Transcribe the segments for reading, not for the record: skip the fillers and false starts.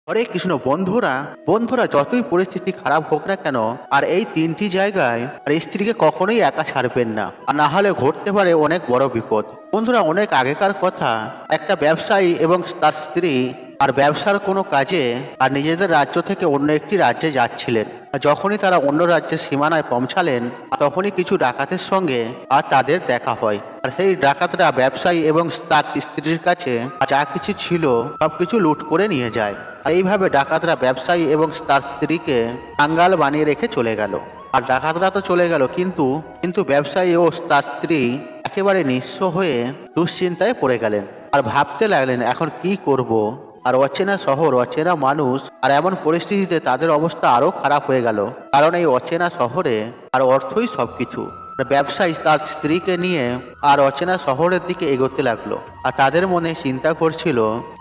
হরে কৃষ্ণ। বন্ধুরা বন্ধুরা যতই পরিস্থিতি খারাপ হোক না কেন, আর এই তিনটি জায়গায় আর স্ত্রীকে কখনোই একা ছাড়বেন না, আর না হলে ঘটতে পারে অনেক বড় বিপদ। বন্ধুরা, অনেক আগেকার কথা, একটা ব্যবসায়ী এবং তার স্ত্রী আর ব্যবসার কোনো কাজে আর নিজেদের রাজ্য থেকে অন্য একটি রাজ্যে যাচ্ছিলেন। আর যখনই তারা অন্য রাজ্যের সীমানায় পৌঁছালেন, তখনই কিছু ডাকাতের সঙ্গে আর তাদের দেখা হয়। আর সেই ডাকাতরা ব্যবসায়ী এবং তার স্ত্রীর কাছে যা কিছু ছিল সবকিছু লুট করে নিয়ে যায়। আর এইভাবে ডাকাতরা ব্যবসায়ী এবং তার স্ত্রীকে কাঙ্গাল বানিয়ে রেখে চলে গেল। আর ডাকাতরা তো চলে গেল, কিন্তু কিন্তু ব্যবসায়ী ও তার স্ত্রী একেবারে নিঃস্ব হয়ে দুশ্চিন্তায় পড়ে গেলেন। আর ভাবতে লাগলেন এখন কি করব। আর অচেনা শহর, অচেনা মানুষ, আর এমন পরিস্থিতিতে তাদের অবস্থা আরো খারাপ হয়ে গেল, কারণ এই অচেনা শহরে আর অর্থই সবকিছু। ব্যবসায়ী তার স্ত্রীকে নিয়ে আর অচেনা শহরের দিকে এগোতে লাগলো। আর তাদের মনে চিন্তা করছিল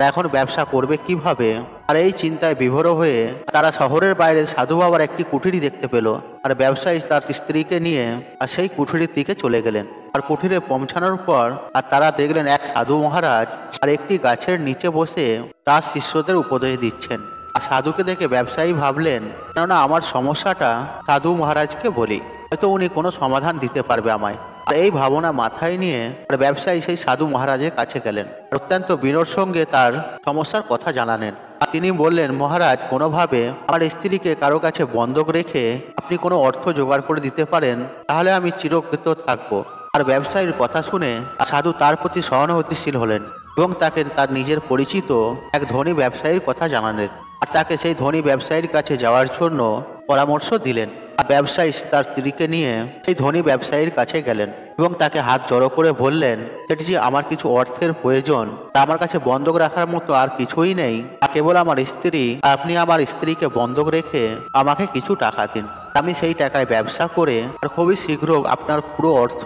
এখন ব্যবসা করবে কিভাবে। আর এই চিন্তায় বিভোর হয়ে তারা শহরের বাইরে সাধু বাবার একটি কুঠিরি দেখতে পেল। আর ব্যবসায়ী তার স্ত্রীকে নিয়ে আর সেই কুঠিরির দিকে চলে গেলেন। আর কুঠিরে পৌঁছানোর পর আর তারা দেখলেন এক সাধু মহারাজ আর একটি গাছের নিচে বসে তার শিষ্যদের উপদেশ দিচ্ছেন। আর সাধুকে দেখে ব্যবসায়ী ভাবলেন, কেননা আমার সমস্যাটা সাধু মহারাজকে বলি, হয়তো উনি কোনো সমাধান দিতে পারবে আমায়। আর এই ভাবনা মাথায় নিয়ে ব্যবসায়ী সেই সাধু মহারাজের কাছে গেলেন। অত্যন্ত বিনয়ের সঙ্গে তার সমস্যার কথা জানালেন। আর তিনি বললেন, মহারাজ, কোনোভাবে আমার স্ত্রীকে কারো কাছে বন্ধক রেখে আপনি কোনো অর্থ জোগাড় করে দিতে পারেন, তাহলে আমি চিরকৃত থাকবো। আর ব্যবসায়ীর কথা শুনে সাধু তার প্রতি সহানুভূতিশীল হলেন এবং তাকে তার নিজের পরিচিত এক ধনী ব্যবসায়ীর কথা জানালেন। আর তাকে সেই ধনী ব্যবসায়ীর কাছে যাওয়ার জন্য পরামর্শ দিলেন। আর ব্যবসায়ী তার স্ত্রীকে নিয়ে সেই ধনী ব্যবসায়ীর কাছে গেলেন এবং তাকে হাত জড়ো করে বললেন, সেটি আমার কিছু অর্থের প্রয়োজন, তা আমার কাছে বন্ধক রাখার মতো আর কিছুই নেই, আর কেবল আমার স্ত্রী। আপনি আমার স্ত্রীকে বন্ধক রেখে আমাকে কিছু টাকা দিন, আমি সেই টাকায় ব্যবসা করে আর খুবই শীঘ্র আপনার পুরো অর্থ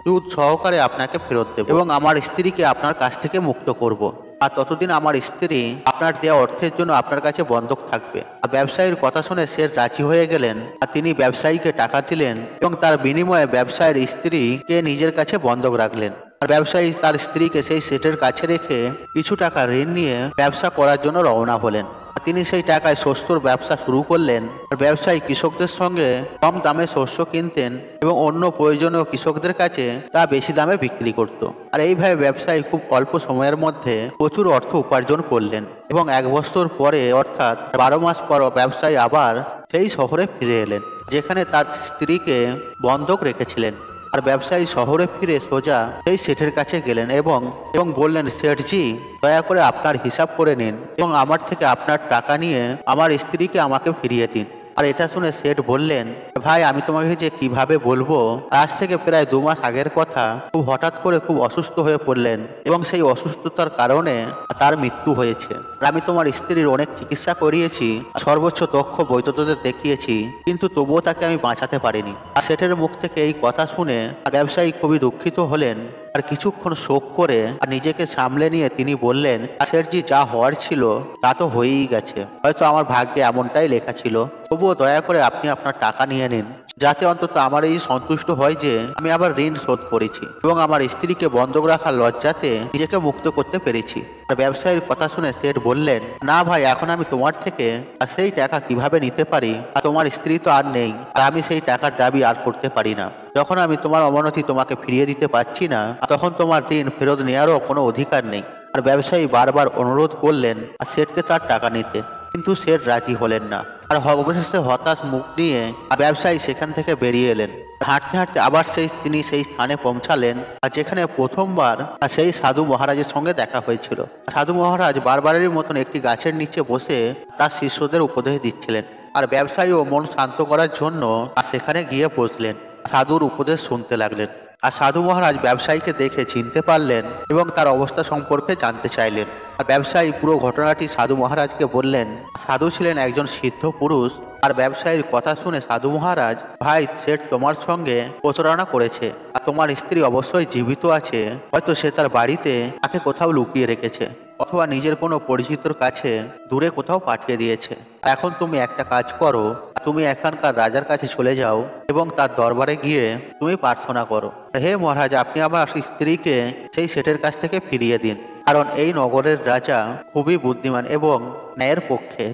সুদ সহকারে আপনাকে ফেরত দেব এবং আমার স্ত্রীকে আপনার কাছ থেকে মুক্ত করব। আর ততদিন আমার স্ত্রী আপনার দেওয়া অর্থের জন্য আপনার কাছে বন্ধক থাকবে। আর ব্যবসায়ীর কথা শুনে সে রাজি হয়ে গেলেন। আর তিনি ব্যবসায়ীকে টাকা দিলেন এবং তার বিনিময়ে ব্যবসায়ীর স্ত্রীকে নিজের কাছে বন্ধক রাখলেন। আর ব্যবসায়ী তার স্ত্রীকে সেই সেটের কাছে রেখে কিছু টাকা ঋণ নিয়ে ব্যবসা করার জন্য রওনা হলেন। তিনি সেই টাকায় শস্যর ব্যবসা শুরু করলেন। আর ব্যবসায়ী কৃষকদের সঙ্গে কম দামে শস্য কিনতেন এবং অন্য প্রয়োজনীয় কৃষকদের কাছে তা বেশি দামে বিক্রি করত। আর এইভাবে ব্যবসায়ী খুব অল্প সময়ের মধ্যে প্রচুর অর্থ উপার্জন করলেন এবং 1 বছর পরে, অর্থাৎ 12 মাস পর, ব্যবসায়ী আবার সেই শহরে ফিরে এলেন যেখানে তার স্ত্রীকে বন্ধক রেখেছিলেন। আর ব্যবসায়ী শহরে ফিরে সোজা সেই শেঠের কাছে গেলেন এবং বললেন, শেঠজি, দয়া করে আপনার হিসাব করে নিন এবং আমার থেকে আপনার টাকা নিয়ে আমার স্ত্রীকে আমাকে ফিরিয়ে দিন। আর এটা শুনে শেঠ বললেন, ভাই, আমি তোমাকে যে কিভাবে বলবো, আজ থেকে প্রায় 2 মাস আগের কথা, খুব হঠাৎ করে খুব অসুস্থ হয়ে পড়লেন এবং সেই অসুস্থতার কারণে তার মৃত্যু হয়েছে। আর আমি তোমার স্ত্রীর অনেক চিকিৎসা করিয়েছি, সর্বোচ্চ দক্ষ বৈদ্যদের দেখিয়েছি, কিন্তু তবুও তাকে আমি বাঁচাতে পারিনি। আর শেঠের মুখ থেকে এই কথা শুনে ব্যবসায়ী খুবই দুঃখিত হলেন। আর কিছুক্ষণ শোক করে আর নিজেকে সামলে নিয়ে তিনি বললেন, শেঠজি, যা হওয়ার ছিল তা তো হয়েই গেছে, হয়তো আমার ভাগ্যে এমনটাই লেখা ছিল, তবুও দয়া করে আপনি আপনার টাকা নিয়ে নিন, যাতে অন্তত আমার এই সন্তুষ্ট হয় যে আমি আবার ঋণ শোধ করেছি এবং আমার স্ত্রীকে বন্ধক রাখার লজ্জাতে নিজেকে মুক্ত করতে পেরেছি। আর ব্যবসায়ীর কথা শুনে শেঠ বললেন, না ভাই, এখন আমি তোমার থেকে সেই টাকা কিভাবে নিতে পারি? আর তোমার স্ত্রী তো আর নেই, আর আমি সেই টাকার দাবি আর করতে পারি না। যখন আমি তোমার অবনতি তোমাকে ফিরিয়ে দিতে পারছি না, তখন তোমার ঋণ ফেরত নেওয়ারও কোনো অধিকার নেই। আর ব্যবসায়ী বারবার অনুরোধ করলেন আর শেঠকে তার টাকা নিতে, কিন্তু শেঠ রাজি হলেন না। আর অবশেষে হতাশ মুখ নিয়ে ব্যবসায়ী সেখান থেকে বেরিয়ে এলেন। হাঁটতে হাঁটতে আবার তিনি সেই স্থানে পৌঁছালেন আর যেখানে প্রথমবার সেই সাধু মহারাজের সঙ্গে দেখা হয়েছিল। সাধু মহারাজ বারবারের মতন একটি গাছের নিচে বসে তার শিষ্যদের উপদেশ দিচ্ছিলেন। আর ব্যবসায়ীও মন শান্ত করার জন্য সেখানে গিয়ে বসলেন, সাধুর উপদেশ শুনতে লাগলেন। আর সাধু মহারাজ ব্যবসায়ীকে দেখে চিনতে পারলেন এবং তার অবস্থা সম্পর্কে জানতে চাইলেন। আর ব্যবসায়ী পুরো ঘটনাটি সাধু মহারাজকে বললেন। সাধু ছিলেন একজন সিদ্ধ পুরুষ। আর ব্যবসায়ীর কথা শুনে সাধু মহারাজ, ভাই, শেঠ তোমার সঙ্গে প্রতারণা করেছে, আর তোমার স্ত্রী অবশ্যই জীবিত আছে, হয়তো সে তার বাড়িতে তাকে কোথাও লুকিয়ে রেখেছে অথবা নিজের কোনো পরিচিতর কাছে দূরে কোথাও পাঠিয়ে দিয়েছে। এখন তুমি একটা কাজ করো, তুমি এখানকার রাজার কাছে চলে যাও এবং তার দরবারে গিয়ে তুমি প্রার্থনা করো, হে মহারাজ, আপনি আমার স্ত্রীকে সেই শেঠের কাছ থেকে ফিরিয়ে দিন, কারণ এই নগরের রাজা খুবই বুদ্ধিমান এবং ন্যায়ের পক্ষে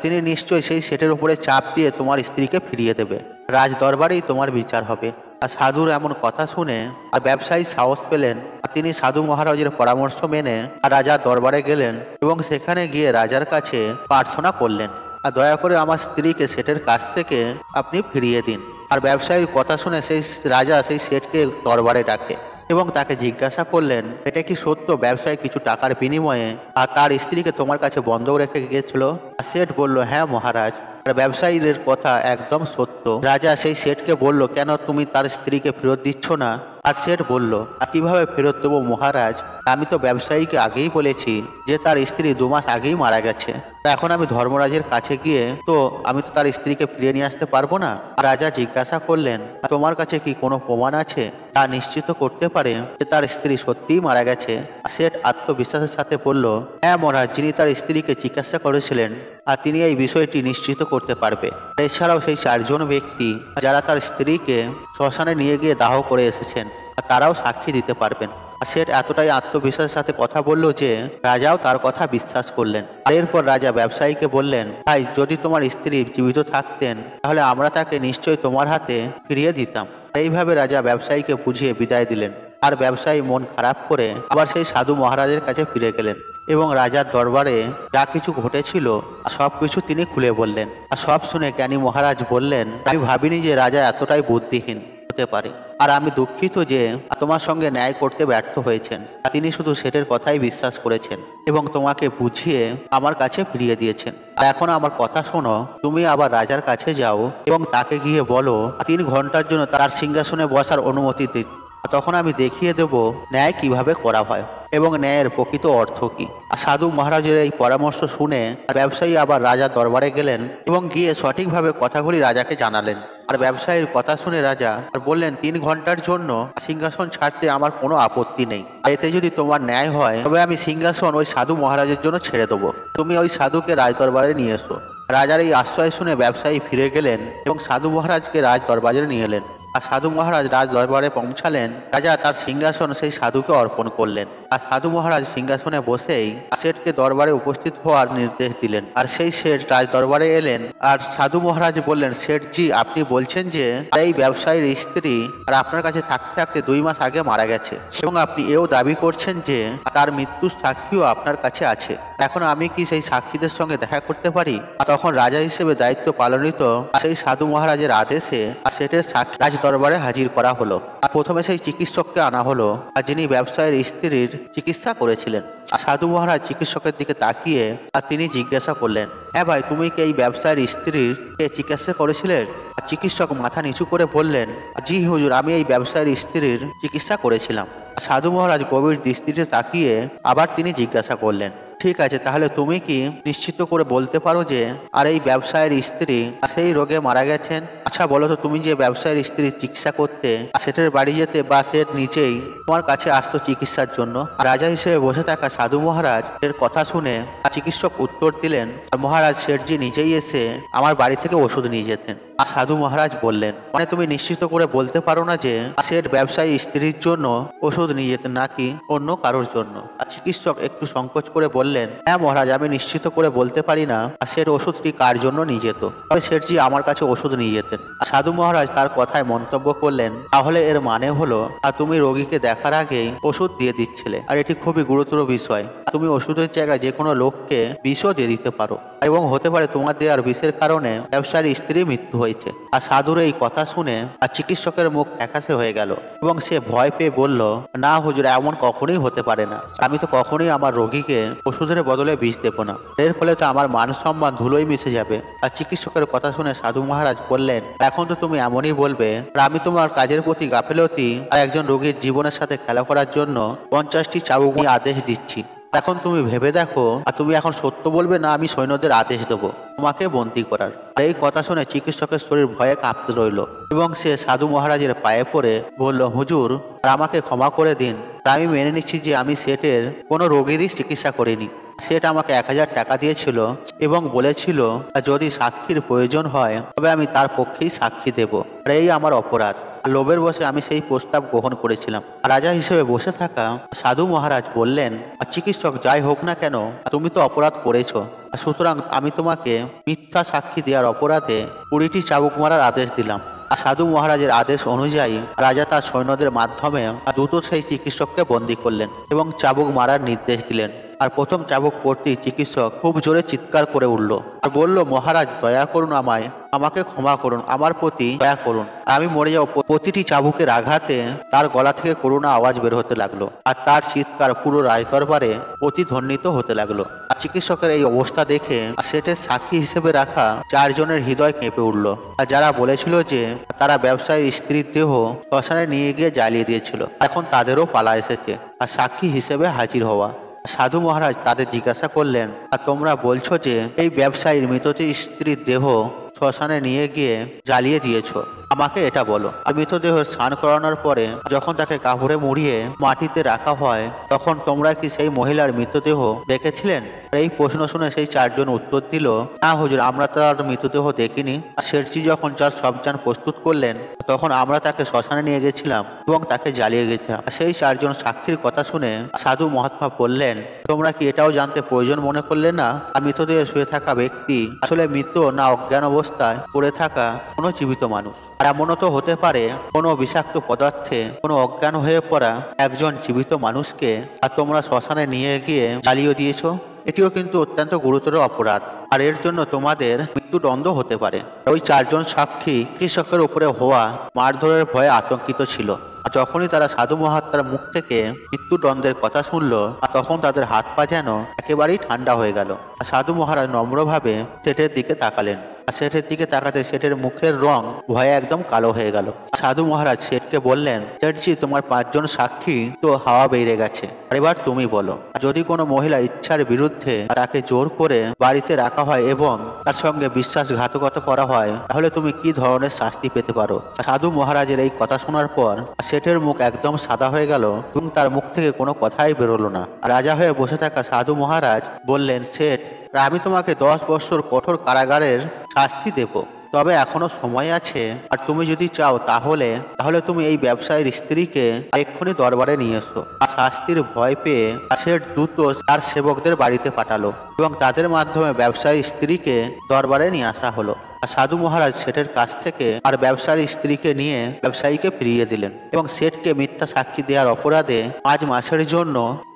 তিনি নিশ্চয়ই সেই সেটের উপরে চাপ দিয়ে তোমার স্ত্রীকে ফিরিয়ে দেবে। রাজ দরবারেই তোমার বিচার হবে। আর সাধুর এমন কথা শুনে আর ব্যবসায়ী সাহস পেলেন। তিনি সাধু মহারাজের পরামর্শ মেনে রাজার দরবারে গেলেন এবং সেখানে গিয়ে রাজার কাছে প্রার্থনা করলেন, আর দয়া করে আমার স্ত্রীকে সেটের কাছ থেকে আপনি ফিরিয়ে দিন। আর ব্যবসায়ীর কথা শুনে সেই রাজা সেই সেটকে দরবারে ডাকে এবং তাকে জিজ্ঞাসা করলেন, এটা কি সত্য ব্যবসায়ী কিছু টাকার বিনিময়ে আর তার স্ত্রীকে তোমার কাছে বন্ধক রেখে গিয়েছিল? আর সেট বলল, হ্যাঁ মহারাজ। আর ব্যবসায়ীদের কথা একদম সত্য। রাজা সেই সেটকে বলল, কেন তুমি তার স্ত্রীকে ফেরত দিচ্ছ না? আর সেট বলল, কিভাবে ফেরত দেবো মহারাজ? আমি তো ব্যবসায়ীকে আগেই বলেছি যে তার স্ত্রী 2 মাস আগেই মারা গেছে। এখন আমি ধর্মরাজের কাছে গিয়ে আমি তো তার স্ত্রীকে ফিরিয়ে নিয়ে আসতে পারবো না। রাজা জিজ্ঞাসা করলেন, তোমার কাছে কি কোনো প্রমাণ আছে তা নিশ্চিত করতে পারে যে তার স্ত্রী সত্যিই মারা গেছে? সেট আত্মবিশ্বাসের সাথে বলল, হ্যাঁ মহারাজ, যিনি তার স্ত্রীকে জিজ্ঞাসা করেছিলেন আর তিনি এই বিষয়টি নিশ্চিত করতে পারবে। এছাড়াও সেই 4 জন ব্যক্তি যারা তার স্ত্রীকে শ্মশানে নিয়ে গিয়ে দাহ করে এসেছেন, তারাও সাক্ষী দিতে পারবেন। সেট এতটাই আত্মবিশ্বাসের সাথে কথা বলল যে রাজাও তার কথা বিশ্বাস করলেন। আর এরপর রাজা ব্যবসায়ীকে বললেন, ভাই, যদি তোমার স্ত্রী জীবিত থাকতেন তাহলে আমরা তাকে নিশ্চয়ই তোমার হাতে ফিরিয়ে দিতাম। এইভাবে রাজা ব্যবসায়ীকে বুঝিয়ে বিদায় দিলেন। আর ব্যবসায়ী মন খারাপ করে আবার সেই সাধু মহারাজের কাছে ফিরে গেলেন এবং রাজার দরবারে যা কিছু ঘটেছিল সবকিছু তিনি খুলে বললেন। আর সব শুনে জ্ঞানী মহারাজ বললেন, আমি ভাবিনি যে রাজা এতটাই বুদ্ধিহীন হতে পারে। আর আমি দুঃখিত যে তোমার সঙ্গে ন্যায় করতে ব্যর্থ হয়েছেন। তিনি শুধু সেটের কথাই বিশ্বাস করেছেন এবং তোমাকে বুঝিয়ে আমার কাছে ফিরিয়ে দিয়েছেন। আর এখন আমার কথা শোনো, তুমি আবার রাজার কাছে যাও এবং তাকে গিয়ে বলো 3 ঘন্টার জন্য তার সিংহাসনে বসার অনুমতি দিন। তখন আমি দেখিয়ে দেব ন্যায় কিভাবে করা হয় এবং ন্যায়ের প্রকৃত অর্থ কি। আর সাধু মহারাজের এই পরামর্শ শুনে ব্যবসায়ী আবার রাজার দরবারে গেলেন এবং গিয়ে সঠিকভাবে কথাগুলি রাজাকে জানালেন। আর ব্যবসায়ীর কথা শুনে রাজা বললেন, 3 ঘন্টার জন্য সিংহাসন ছাড়তে আমার কোনো আপত্তি নেই। এতে যদি তোমার ন্যায় হয় তবে আমি সিংহাসন ওই সাধু মহারাজের জন্য ছেড়ে দেবো। তুমি ওই সাধুকে রাজ দরবারে নিয়ে এসো। রাজার এই আশ্রয় শুনে ব্যবসায়ী ফিরে গেলেন এবং সাধু মহারাজকে রাজ দরবারে নিয়ে এলেন। আর সাধু মহারাজ রাজ দরবারে পৌঁছালেন। রাজা তার সিংহাসন সেই সাধুকে অর্পণ করলেন। আর সাধু মহারাজ সিংহাসনে বসেই সেটকে দরবারে উপস্থিত হওয়ার নির্দেশ দিলেন। আর সেই সেট রাজ দরবারে এলেন। আর সাধু মহারাজ বললেন, সেটজি, আপনি বলছেন যে এই ব্যবসায়ীর স্ত্রী আর আপনার কাছে থাকতে থাকতে 2 মাস আগে মারা গেছে এবং আপনি এও দাবি করছেন যে তার মৃত্যুর সাক্ষীও আপনার কাছে আছে। এখন আমি কি সেই সাক্ষীদের সঙ্গে দেখা করতে পারি? তখন রাজা হিসেবে দায়িত্ব পালনিত সেই সাধু মহারাজের আদেশে সেটের সাক্ষী রাজ দরবারে হাজির করা হলো। আর প্রথমে সেই চিকিৎসককে আনা হলো, আর যিনি ব্যবসায়ীর স্ত্রীর চিকিৎসা করেছিলেন। আর সাধু মহারাজ চিকিৎসকের দিকে তাকিয়ে তিনি জিজ্ঞাসা করলেন, হ্যাঁ ভাই, তুমি কি এই ব্যবসায়ীর স্ত্রীর চিকিৎসা করেছিলেন? আর চিকিৎসক মাথা নিচু করে বললেন, জি হুজুর, আমি এই ব্যবসায়ীর স্ত্রীর চিকিৎসা করেছিলাম। সাধু মহারাজ গভীর দৃষ্টিতে তাকিয়ে আবার তিনি জিজ্ঞাসা করলেন, ঠিক আছে, তাহলে তুমি কি নিশ্চিত করে বলতে পারো যে আর এই ব্যবসায়ীর স্ত্রী সেই রোগে মারা গেছেন? আচ্ছা বলো তো, তুমি যে ব্যবসায়ীর স্ত্রীর চিকিৎসা করতে সেটের বাড়ি যেতে বা সেট নিজেই তোমার কাছে আসতো চিকিৎসার জন্য? রাজা হিসেবে বসে থাকা সাধু মহারাজ এর কথা শুনে চিকিৎসক উত্তর দিলেন, মহারাজ, সেটজি নিজেই এসে আমার বাড়ি থেকে ওষুধ নিয়ে যেতেন। আর সাধু মহারাজ বললেন, মানে তুমি নিশ্চিত করে বলতে পারো না যে সেট ব্যবসায়ী স্ত্রীর জন্য ওষুধ নিয়ে যেতেন নাকি অন্য কারোর জন্য? আর চিকিৎসক একটু সংকোচ করে বললেন, হ্যাঁ মহারাজ, আমি নিশ্চিত করে বলতে পারি না সেট ওষুধটি কার জন্য নিয়ে যেত, তবে সেটজি আমার কাছে ওষুধ নিয়ে যেতেন। আর সাধু মহারাজ তার কথায় মন্তব্য করলেন, তাহলে এর মানে হলো তুমি রোগীকে দেখার আগেই ওষুধ দিয়ে দিচ্ছিলে, আর এটি খুবই গুরুতর বিষয়। তুমি ওষুধের জায়গায় যে কোনো লোককে বিষও দিয়ে দিতে পারো এবং হতে পারে তোমার দেওয়ার বিষের কারণে ব্যবসায়ীর স্ত্রীর মৃত্যু হয়েছে। আর সাধুর এই কথা শুনে আর চিকিৎসকের মুখ ফ্যাকাশে হয়ে গেল এবং সে ভয় পেয়ে বলল, না হুজুর, এমন কখনোই হতে পারে না। আমি তো কখনোই আমার রোগীকে ওষুধের বদলে বিষ দেবো না। এর ফলে তো আমার মান সম্মান ধুলোয় মিশে যাবে। আর চিকিৎসকের কথা শুনে সাধু মহারাজ বললেন, এখন তো তুমি এমনই বলবে আর আমি তোমার কাজের প্রতি গাফেলতি আর একজন রোগীর জীবনের সাথে খেলা করার জন্য 50টি চাবুক আদেশ দিচ্ছি। এখন তুমি ভেবে দেখো, আর তুমি এখন সত্য বলবে না আমি সৈন্যদের আদেশ দেবো তোমাকে বন্দী করার? এই কথা শুনে চিকিৎসকের শরীর ভয়ে কাঁপতে রইল এবং সে সাধু মহারাজের পায়ে পড়ে বলল, হুজুর, আর আমাকে ক্ষমা করে দিন। আমি মেনে নিচ্ছি যে আমি সেটের কোনো রোগীরই চিকিৎসা করিনি। সেটা আমাকে 1000 টাকা দিয়েছিল এবং বলেছিল যদি সাক্ষীর প্রয়োজন হয় তবে আমি তার পক্ষেই সাক্ষী দেব। আর এই আমার অপরাধ। লোভের বশে আমি সেই প্রস্তাব গ্রহণ করেছিলাম। রাজা হিসেবে বসে থাকা সাধু মহারাজ বললেন, চিকিৎসক যাই হোক না কেন তুমি তো অপরাধ করেছো, সুতরাং আমি তোমাকে মিথ্যা সাক্ষী দেওয়ার অপরাধে 20টি চাবুক মারার আদেশ দিলাম। আর সাধু মহারাজের আদেশ অনুযায়ী রাজা তার সৈন্যদের মাধ্যমে দ্রুত সেই চিকিৎসককে বন্দী করলেন এবং চাবুক মারার নির্দেশ দিলেন। আর প্রথম চাবুক পড়তেই চিকিৎসক খুব জোরে চিৎকার করে উঠল আর বলল, মহারাজ দয়া করুন, আমাকে ক্ষমা করুন, আমার প্রতি দয়া করুন, আমি মরে যাব। প্রতিটি চাবুকের আঘাতে তার গলা থেকে করুণা আওয়াজ বের হতে লাগলো আর তার চিৎকার পুরো রাজদরবারে প্রতিধ্বনিত হতে লাগলো। আর চিকিৎসকের এই অবস্থা দেখে সেটের সাক্ষী হিসেবে রাখা 4 জনের হৃদয় কেঁপে উঠল। আর যারা বলেছিল যে তারা ব্যবসায়ীর স্ত্রীর দেহ শ্মশানে নিয়ে গিয়ে জ্বালিয়ে দিয়েছিল, এখন তাদেরও পালা এসেছে আর সাক্ষী হিসেবে হাজির হওয়া। সাধু মহারাজ তাদের জিজ্ঞাসা করলেন, আর তোমরা বলছো যে এই ব্যবসায়ীর মৃত স্ত্রীর দেহ শ্মশানে নিয়ে গিয়ে জ্বালিয়ে দিয়েছো, আমাকে এটা বলো। আর মৃতদেহ স্নান করানোর পরে যখন তাকে কাপড়ে মুড়িয়ে মাটিতে রাখা হয় তখন তোমরা কি সেই মহিলার মৃতদেহ দেখেছিলেন? এই প্রশ্ন শুনে সেই 4 জন উত্তর দিল, না হুজুর, আমরা তার মৃতদেহ দেখিনি। আর শেঠজি যখন যার সবজান প্রস্তুত করলেন তখন আমরা তাকে শ্মশানে নিয়ে গেছিলাম এবং তাকে জ্বালিয়ে গেছিলাম। সেই 4 জন সাক্ষীর কথা শুনে সাধু মহাত্মা বললেন, তোমরা কি এটাও জানতে প্রয়োজন মনে করলে না আর মৃতদেহে শুয়ে থাকা ব্যক্তি আসলে মৃত না অজ্ঞান অবস্থায় পড়ে থাকা কোনো জীবিত মানুষ? আর এমনও তো হতে পারে কোনো বিষাক্ত পদার্থে কোনো অজ্ঞান হয়ে পড়া একজন জীবিত মানুষকে আর তোমরা শ্মশানে নিয়ে গিয়ে জ্বালিয়ে দিয়েছো। এটিও কিন্তু অত্যন্ত গুরুতর অপরাধ আর এর জন্য তোমাদের মৃত্যুদণ্ড হতে পারে। ওই 4 জন সাক্ষী চিকিৎসকের উপরে হওয়া মারধরের ভয়ে আতঙ্কিত ছিল। আর যখনই তারা সাধু মহাত্মার মুখ থেকে মৃত্যুদণ্ডের কথা শুনলো তখন তাদের হাত পা যেন একেবারেই ঠান্ডা হয়ে গেল। আর সাধু মহারাজ নম্রভাবে শেঠের দিকে তাকালেন। আর শেঠের দিকে তাকাতে শেঠের মুখের রং ভয়ে একদম কালো হয়ে গেল। সাধু মহারাজ শেঠকে বললেন, শেঠজি, তোমার 5 জন সাক্ষী তো হাওয়া বেরিয়ে গেছে, আর এবার তুমি বলো, যদি কোনো মহিলা ইচ্ছার বিরুদ্ধে তাকে জোর করে বাড়িতে রাখা হয় এবং তার সঙ্গে বিশ্বাসঘাতকতা করা হয় তাহলে তুমি কি ধরনের শাস্তি পেতে পারো? সাধু মহারাজের এই কথা শোনার পর শেঠের মুখ একদম সাদা হয়ে গেল এবং তার মুখ থেকে কোনো কথাই বেরোলো না। রাজা হয়ে বসে থাকা সাধু মহারাজ বললেন, শেঠ, আমি তোমাকে 10 বছর কঠোর কারাগারের শাস্তি দেব, তবে এখনো সময় আছে। আর তুমি যদি চাও তাহলে তুমি এই ব্যবসায়ীর স্ত্রীকে এক্ষুনি দরবারে নিয়ে এসো। আর শাস্তির ভয় পেয়ে শেঠ দ্রুত তার সেবকদের বাড়িতে পাঠালো এবং তাদের মাধ্যমে ব্যবসায়ীর স্ত্রীকে দরবারে নিয়ে আসা হলো। আর সাধু মহারাজ শেঠের কাছ থেকে আর ব্যবসায়ীর স্ত্রীকে নিয়ে ব্যবসায়ীকে ফিরিয়ে দিলেন এবং শেঠকে মিথ্যা সাক্ষী দেওয়ার অপরাধে 5 মাসের জন্য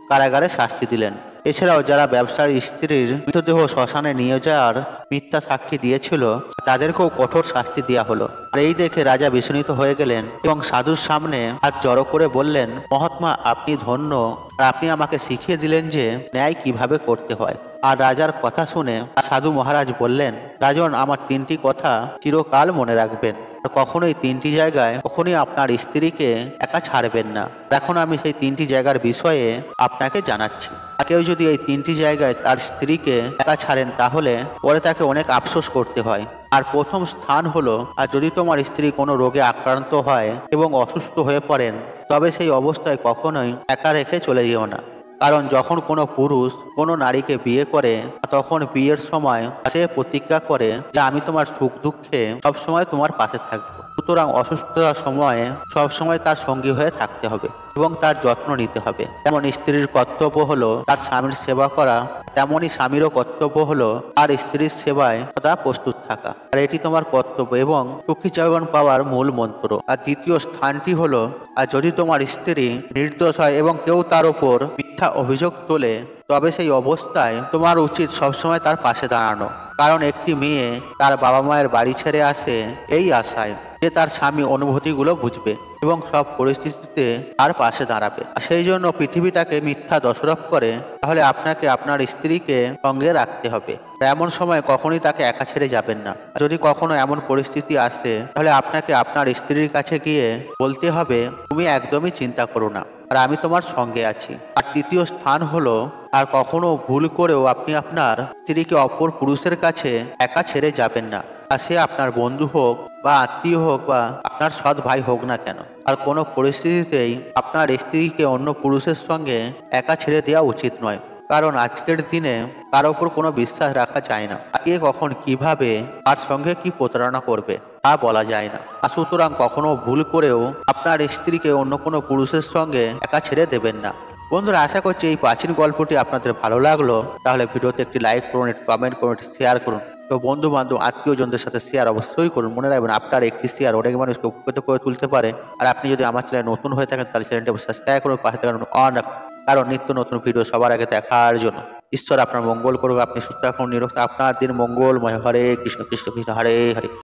কারাগারে শাস্তি দিলেন। এছাড়াও যারা ব্যবসার স্ত্রীর মৃতদেহ শ্মশানে নিয়ে যাওয়ার মিথ্যা সাক্ষী দিয়েছিল তাদেরকেও কঠোর শাস্তি দেওয়া হলো। আর এই দেখে রাজা বিস্মিত হয়ে গেলেন এবং সাধুর সামনে হাত জড়ো করে বললেন, মহাত্মা, আপনি ধন্য, আর আপনি আমাকে শিখিয়ে দিলেন যে ন্যায় কিভাবে করতে হয়। আর রাজার কথা শুনে সাধু মহারাজ বললেন, রাজন, আমার 3টি কথা চিরকাল মনে রাখবেন। কখনোই 3টি জায়গায় কখনোই আপনার স্ত্রীকে একা ছাড়বেন না। এখন আমি সেই 3টি জায়গার বিষয়ে আপনাকে জানাচ্ছি। কেউ যদি এই 3টি জায়গায় তার স্ত্রীকে একা ছাড়েন তাহলে পরে তাকে অনেক আফসোস করতে হয়। আর প্রথম স্থান হলো, আর যদি তোমার স্ত্রী কোনো রোগে আক্রান্ত হয় এবং অসুস্থ হয়ে পড়েন তবে সেই অবস্থায় কখনোই একা রেখে চলে যেও না। কারণ যখন কোনো পুরুষ কোনো নারীকে বিয়ে করে তখন বিয়ের সময় সে প্রতিজ্ঞা করে যে আমি তোমার সুখ দুঃখে সবসময় তোমার পাশে থাকবো। সুতরাং অসুস্থতার সময়ে সবসময় তার সঙ্গী হয়ে থাকতে হবে এবং তার যত্ন নিতে হবে। যেমন স্ত্রীর কর্তব্য হলো তার স্বামীর সেবা করা, তেমনই স্বামীরও কর্তব্য হলো তার স্ত্রীর সেবায় সদা প্রস্তুত থাকা। আর এটি তোমার কর্তব্য এবং সুখী জীবন পাওয়ার মূল মন্ত্র। আর দ্বিতীয় স্থানটি হলো, আর যদি তোমার স্ত্রী নির্দোষ হয় এবং কেউ তার ওপর মিথ্যা অভিযোগ তোলে তবে সেই অবস্থায় তোমার উচিত সবসময় তার পাশে দাঁড়ানো। কারণ একটি মেয়ে তার বাবা মায়ের বাড়ি ছেড়ে আসে এই আশায় যে তার স্বামী অনুভূতিগুলো বুঝবে এবং সব পরিস্থিতিতে তার পাশে দাঁড়াবে। সেই জন্য পৃথিবী তাকে মিথ্যা দোষারোপ করে, তাহলে আপনাকে আপনার স্ত্রীকে সঙ্গে রাখতে হবে। এমন সময় কখনোই তাকে একা ছেড়ে যাবেন না। যদি কখনো এমন পরিস্থিতি আসে তাহলে আপনাকে আপনার স্ত্রীর কাছে গিয়ে বলতে হবে, তুমি একদমই চিন্তা করো না, আর আমি তোমার সঙ্গে আছি। আর তৃতীয় স্থান হলো, আর কখনো ভুল করেও আপনি আপনার স্ত্রীকে অপর পুরুষের কাছে একা ছেড়ে যাবেন না। আর সে আপনার বন্ধু হোক বা আত্মীয় হোক বা আপনার সৎ ভাই হোক না কেন, আর কোনো পরিস্থিতিতেই আপনার স্ত্রীকে অন্য পুরুষের সঙ্গে একা ছেড়ে দেওয়া উচিত নয়। কারণ আজকের দিনে কার ওপর কোনো বিশ্বাস রাখা যায় না। কে কখন কিভাবে তার সঙ্গে কি প্রতারণা করবে তা বলা যায় না। আর সুতরাং কখনো ভুল করেও আপনার স্ত্রীকে অন্য কোনো পুরুষের সঙ্গে একা ছেড়ে দেবেন না। বন্ধুরা, আশা করছি এই প্রাচীন গল্পটি আপনাদের ভালো লাগলো। তাহলে ভিডিওতে একটি লাইক করুন, একটি কমেন্ট করুন, একটি শেয়ার করুন। তো বন্ধু বান্ধব আত্মীয়জনদের সাথে শেয়ার অবশ্যই করুন। মনে রাখবেন আপনার একটি শেয়ার অনেক মানুষকে উপকৃত করে তুলতে পারে। আর আপনি যদি আমার চ্যানেলে নতুন হয়ে থাকেন তাহলে চ্যানেলটি সাবস্ক্রাইব করুন, পাশে থাকুন অন রাখুন। কারণ নিত্য নতুন ভিডিও সবার আগে দেখার জন্য। ঈশ্বর আপনার মঙ্গল করুক, আপনি সুস্থ থাকুন, নিরোগ থাকুন, আপনার দিন মঙ্গলময়। হরে কৃষ্ণ কৃষ্ণ কৃষ্ণ হরে হরে।